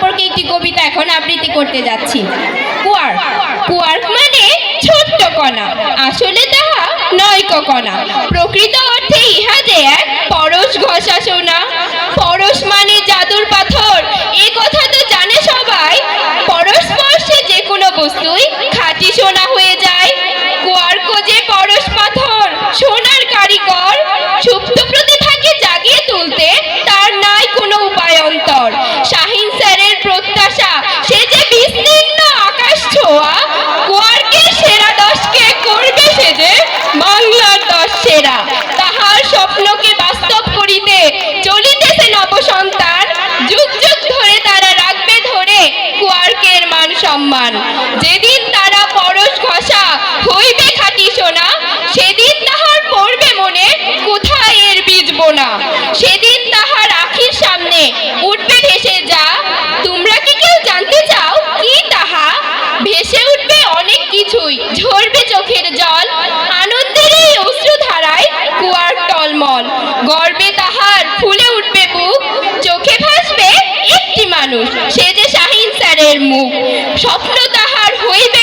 সম্পর্কে একটি কবিতা এখন আবৃত্তি করতে যাচ্ছি। কুয়ার্ক। কুয়ার্ক মানে ছোট্ট কণা, আসলে তাহা নয় কণা। প্রকৃত অর্থে ইহা যে এক পরশ ঘষা সোনা। পরশ মানে জাদুর পাথর, এ কথা তো জানে সবাই। পরশ স্পর্শে যে কোনো বস্তুই খাঁটি সোনা হয়ে যায়। কুয়ার্ক যে পরশ পাথর, সোনার কারিগর। সুপ্ত প্রতিভাকে জাগিয়ে তুলতে তার নাই কোনো উপায়ন্তর। শাহিন স্যারের প্রত্যাশা, সে যে বিস্তীর্ণ আকাশ ছোঁয়া। কুয়ার্কের সেরা 10কে করবে সে যে বাংলার 10 সেরা। তাহার স্বপ্নকে বাস্তব করিতে চলিতেছে নবসন্তান। যুগ যুগ ধরে তারা রাখবে ধরে কুয়ার্কের মান সম্মান। যেদিন তারা পরশ ঘষা হইবে খাঁটি সোনা, সেদিন তাহার পড়বে মনে কোথায় এর বীজ বোনা। সেদিন তাহার আখির সামনে উঠবে ভেসে যা। তোমরা কি কেউ জানতে চাও কি তাহা? ভেসে উঠবে অনেক কিছুই, ঝরবে চোখের জল। আনন্দের এই অশ্রুধারায় কুয়ার্ক টলমল। গর্বে তাহার ফুলে উঠবে বুক, চোখে ভাসবে একটি মানুষ, সে যে শাহিন স্যারের মুখ। স্বপ্ন তাহার হইবে